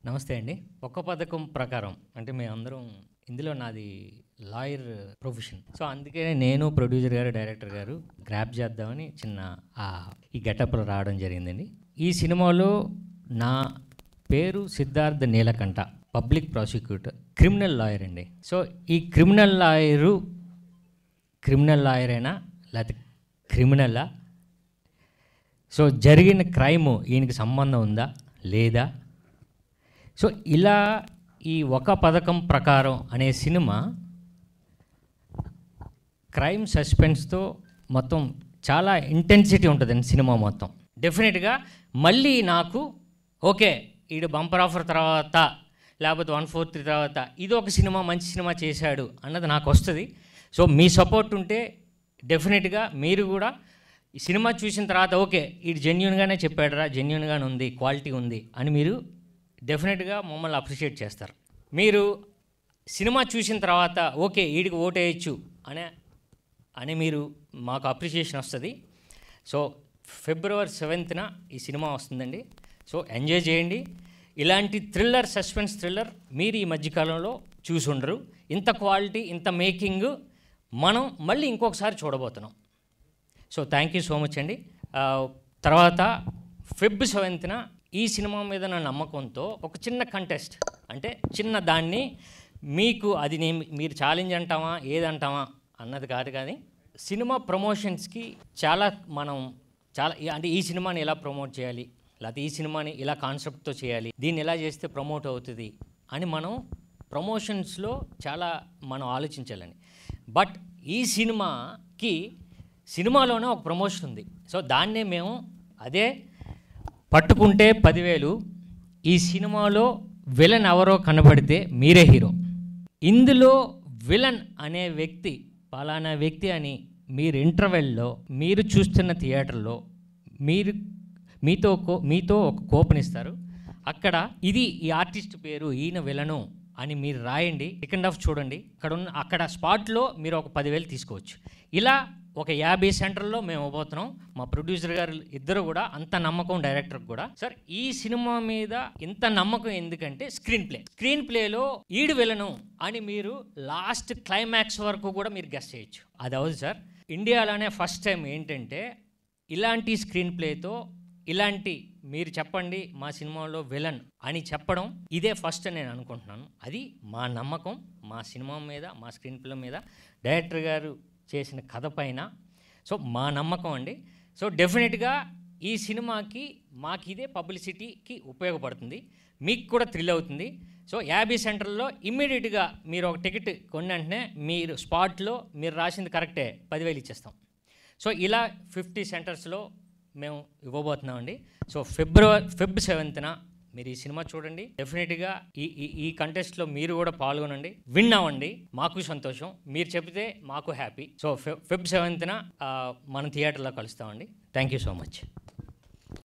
నమస్తే అండి. ఒక్క పథకం ప్రకారం అంటే మేమందరం ఇందులో నాది లాయర్ ప్రొఫెషన్. సో అందుకే నేను ప్రొడ్యూసర్ గారు, డైరెక్టర్ గారు గ్రాప్ చేద్దామని చిన్న ఈ గెటప్లో రావడం జరిగిందండి. ఈ సినిమాలో నా పేరు Siddhartha Neelakanta, public prosecutor, criminal lawyer అండి. సో ఈ క్రిమినల్ లాయరేనా లేకపోతే క్రిమినలా? సో జరిగిన క్రైమ్ ఈయనకి సంబంధం ఉందా లేదా? సో ఇలా ఈ ఒక పథకం ప్రకారం అనే సినిమా క్రైమ్ సస్పెన్స్తో మొత్తం చాలా ఇంటెన్సిటీ ఉంటుందండి సినిమా మొత్తం. డెఫినెట్గా మళ్ళీ నాకు ఓకే ఈడు బంపర్ ఆఫర్ తర్వాత లేకపోతే 143 తర్వాత ఇది ఒక సినిమా మంచి సినిమా చేశాడు అన్నది నాకు వస్తుంది. సో మీ సపోర్ట్ ఉంటే డెఫినెట్గా మీరు కూడా ఈ సినిమా చూసిన తర్వాత ఓకే ఈడు జెన్యూన్గానే చెప్పాడురా, జెన్యూన్గానే ఉంది, క్వాలిటీ ఉంది అని మీరు డెఫినెట్గా మమ్మల్ని అప్రిషియేట్ చేస్తారు. మీరు సినిమా చూసిన తర్వాత ఓకే వీడికి ఓటేయచ్చు అని మీరు మాకు అప్రిషియేషన్ వస్తుంది. సో February 7th ఈ సినిమా వస్తుందండి. సో ఎంజాయ్ చేయండి. ఇలాంటి థ్రిల్లర్, సస్పెన్స్ థ్రిల్లర్ మీరు ఈ మధ్యకాలంలో చూసి ఉండరు. ఇంత క్వాలిటీ, ఇంత మేకింగ్ మనం మళ్ళీ ఇంకొకసారి చూడబోతున్నాం. So thank you so much అండి. తర్వాత Feb 7th ఈ సినిమా మీద నా నమ్మకంతో ఒక చిన్న కంటెస్ట్, అంటే చిన్న దాన్ని మీకు అది మీరు ఛాలెంజ్ అంటామా ఏదంటామా అన్నది కాదు, కానీ సినిమా ప్రమోషన్స్కి మనం చాలా అంటే ఈ సినిమాని ఎలా ప్రమోట్ చేయాలి, లేకపోతే ఈ సినిమాని ఇలా కాన్సెప్ట్తో చేయాలి, దీన్ని ఎలా చేస్తే ప్రమోట్ అవుతుంది అని మనం ప్రమోషన్స్లో చాలా మనం ఆలోచించాలండి. బట్ ఈ సినిమాలోనే ఒక ప్రమోషన్ ఉంది. సో దాన్నే మేము అదే పట్టుకుంటే 10,000. ఈ సినిమాలో విలన్ ఎవరో కనబడితే మీరే హీరో. ఇందులో విలన్ అనే వ్యక్తి పలానా వ్యక్తి అని మీరు ఇంటర్వెల్లో మీరు చూస్తున్న థియేటర్లో మీతో ఒక కూపన్ ఇస్తారు. అక్కడ ఇది ఈ ఆర్టిస్ట్ పేరు, ఈయన విలను అని మీరు రాయండి. సెకండ్ హాఫ్ చూడండి. అక్కడ స్పాట్లో మీరు ఒక 10,000 తీసుకోవచ్చు. ఇలా ఒక 50 సెంటర్లో మేము ఇవ్వబోతున్నాం. మా ప్రొడ్యూసర్ గారు ఇద్దరు కూడా అంత నమ్మకం, డైరెక్టర్కి కూడా. సార్ ఈ సినిమా మీద ఇంత నమ్మకం ఎందుకంటే స్క్రీన్ ప్లేలో ఈడు విలను అని మీరు లాస్ట్ క్లైమాక్స్ వరకు కూడా మీరు గెస్ చేయొచ్చు. అది అవును సార్, ఇండియాలోనే ఫస్ట్ టైం ఏంటంటే ఇలాంటి స్క్రీన్ ప్లేతో ఇలాంటి మీరు చెప్పండి మా సినిమాలో విలన్ అని చెప్పడం ఇదే ఫస్ట్ అని నేను అనుకుంటున్నాను. అది మా నమ్మకం, మా సినిమా మీద, మా స్క్రీన్ ప్లే మీద, డైరెక్టర్ గారు చేసిన కథ పైన. సో మా నమ్మకం అండి. సో డెఫినెట్గా ఈ సినిమాకి మాకు ఇదే పబ్లిసిటీకి ఉపయోగపడుతుంది, మీకు కూడా థ్రిల్ అవుతుంది. సో 50 సెంటర్లో ఇమ్మీడియట్గా మీరు ఒక టికెట్ కొన్న వెంటనే మీరు స్పాట్లో మీరు రాసింది కరెక్టే 10,000 ఇచ్చేస్తాం. సో ఇలా 50 సెంటర్స్లో మేము ఇవ్వబోతున్నామండి. సో Feb 7th మీరు ఈ సినిమా చూడండి. డెఫినెట్గా ఈ కంటెస్ట్లో మీరు కూడా పాల్గొనండి, విన్ అవ్వండి. మాకు సంతోషం, మీరు చెబితే మాకు హ్యాపీ. సో Feb 7th మనం థియేటర్లో కలుస్తామండి. Thank you so much.